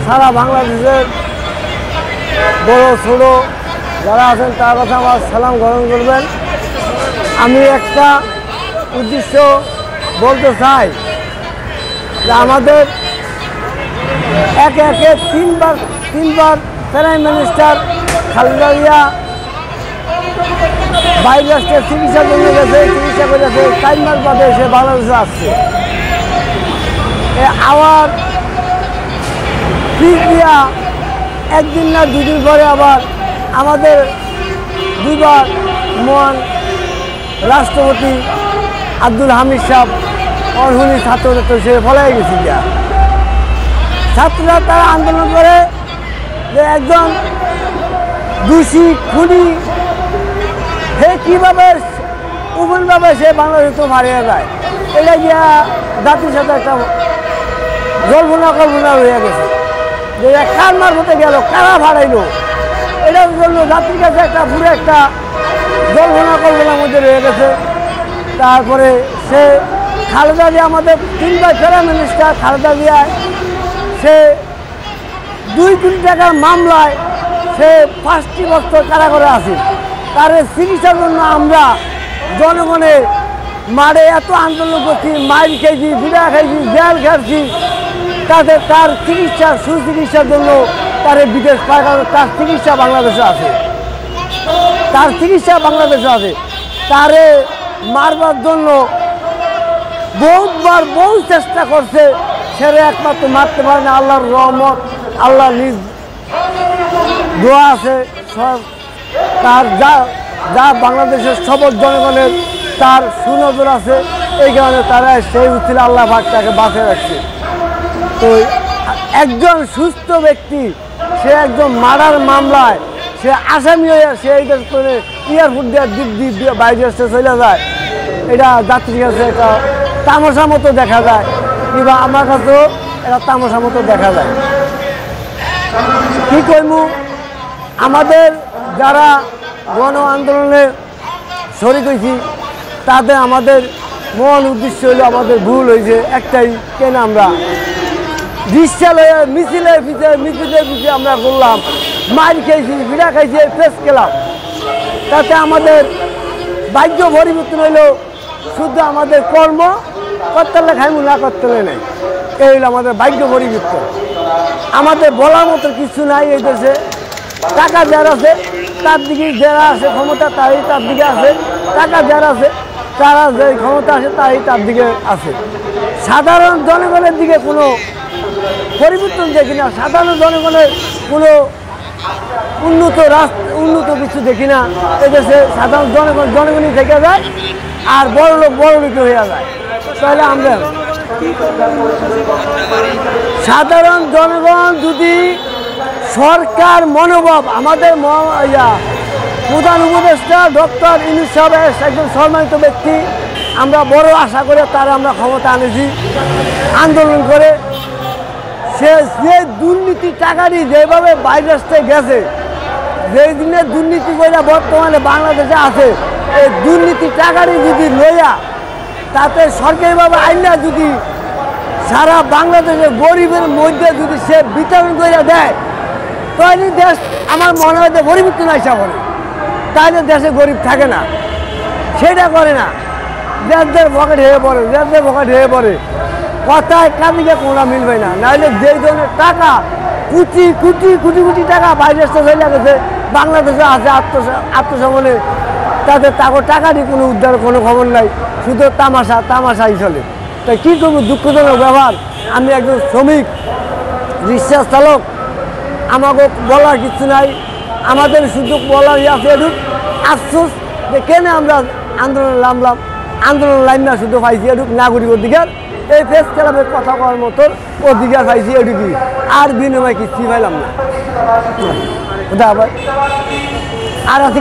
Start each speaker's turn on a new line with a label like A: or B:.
A: সারা বাংলাদেশের বড় ছোট যারা আছেন তার কাছে আমার সালাম গ্রহণ করবেন। আমি একটা উদ্দেশ্য বলতে চাই যে আমাদের একে একে তিনবার প্রাইম মিনিস্টার খালেদা জিয়া বাইরে রাষ্ট্রে চিকিৎসা জন্য গেছে, চিকিৎসা করেছে, 4 মাস বাদে সে বাংলাদেশে আসছে। আবার ফিস দিয়া একদিন না দুদিন পরে আবার আমাদের দুবার মহান রাষ্ট্রপতি আব্দুল হামিদ সাহেব অর্হুনি ছাত্র সে ফলাই গেছি যা ছাত্ররা তারা আন্দোলন করে যে একজন দোষী খুনি সে কীভাবে উভনভাবে সে বাংলাদেশ তো হারিয়ে যায়, এটা গিয়া জাতির সাথে একটা কল্পনা হয়ে গেছে যে কার মারফতে গেল, কারা ভাড়াইলো, এটার জন্য জাতির কাছে একটা পুরো একটা কল্পনার মধ্যে রয়ে গেছে। তারপরে সে খালেদা জিয়া আমাদের 3বার প্রাইম মিনিস্টার খালেদা জিয়া সে 2 কোটি টাকার মামলায় সে 5টি বছর কারাগারে আছে। তার চিকিৎসার জন্য আমরা জনগণের মাঠে এত আন্দোলন করছি, মাইল খেয়েছি, বিড়া খাইছি, জেল খেয়েছি, তার সুচিকিৎসার জন্য তার বিদেশ পাঠানো, তার চিকিৎসা বাংলাদেশে আছে, তারে মারবার জন্য বহু চেষ্টা করছে, সেরে একমাত্র মারতে পারে না। আল্লাহর রহমত, আল্লাহ নিজ দোয়া আছে, তার যা বাংলাদেশের সবল জনগণের তার সুনজর আছে, এই কারণে তারা সেই উচিত আল্লাহ পাক তাকে বাঁচিয়ে রাখছে। তো একজন সুস্থ ব্যক্তি সে একজন মার্ডার মামলায় সে আসামি হয়ে সে এয়ারপোর্ট দিয়ে বাইরে আসতে চলে যায়, এটা যাত্রীর কাছে এটা তামাশা মতো দেখা যায়, কিংবা আমার কাছেও এটা তামাশা মতো দেখা যায়। কি করবো, আমাদের যারা গণ আন্দোলনে শরিক হয়েছি তাদের আমাদের মূল উদ্দেশ্য হলো আমাদের ভুল হয়েছে একটাই, কেন আমরা মিছিলের পিছিয়ে আমরা করলাম, মার খেয়েছি, বিড়া খাইছি, প্রেস খেলাম, তাতে আমাদের ভাগ্য পরিবর্তন হইলো। শুধু আমাদের কর্ম করতে হলে খাইমু, না করতে হলে নেই, এই হইলো আমাদের ভাগ্য পরিবর্তন। আমাদের বলার মতো কিছু নাই এই দেশে। টাকা যার আছে তার দিকে, যারা আছে ক্ষমতা তারই তার দিকে আছে, টাকা যার আছে তারা যে ক্ষমতা আছে তারই তার দিকে আছে। সাধারণ জনগণের দিকে কোনো পরিবর্তন দেখি না, সাধারণ জনগণের কোনো উন্নত কিছু দেখি না। এদেশে সাধারণ জনগণই থেকে যায় আর বড় লোক হয়ে যায়। তাহলে আমরা সাধারণ জনগণ যদি সরকার মনোভাব, আমাদের প্রধান উপদেষ্টা ডক্টর ইউনূস সাহেব একজন সম্মানিত ব্যক্তি, আমরা বড় আশা করে তারা আমরা ক্ষমতা আনেছি আন্দোলন করে। সে যে দুর্নীতি টাকাটি যেভাবে বাইরে আসতে গেছে, যেই দিনে দুর্নীতি করে বর্তমানে বাংলাদেশে আছে, এই দুর্নীতি টাকাটি যদি লইয়া তাতে সরকারিভাবে আইনা যদি সারা বাংলাদেশের গরিবের মধ্যে যদি সে বিতরণ করে দেয়, তাহলে দেশ আমার মনে হয় যে পরিবর্তন আসা বলে, তাহলে দেশে গরিব থাকে না, সেটা করে না, যাদের পকেট হয়ে পড়ে, কথায় কাজে কোনটা মিলবে না। নাহলে যেই ধরনের টাকা কোটি টাকা বাইরে চলে গেছে, বাংলাদেশে আছে আত্মসমনে, তাদের টাকারই কোনো উদ্ধার কোনো খবর নাই, শুধু তামাশাই চলে। তাই কী করবো, দুঃখজনক ব্যাপার। আমি একজন শ্রমিক, রিক্সা চালক, আমাকে বলার কিছু নাই, আমাদের শুধু বলার আছে এটুক আফসোস যে কেন আমরা আন্দোলনে নামলাম, আন্দোলন লাইন না শুধু পাইছি এটুক নাগরিক অধিকার, এই প্রেস ক্লাবের কথা করার মতো অধিকার পাইছি এটুকুই, আর বিনিময় কিছুই পাইলাম না। আর আছে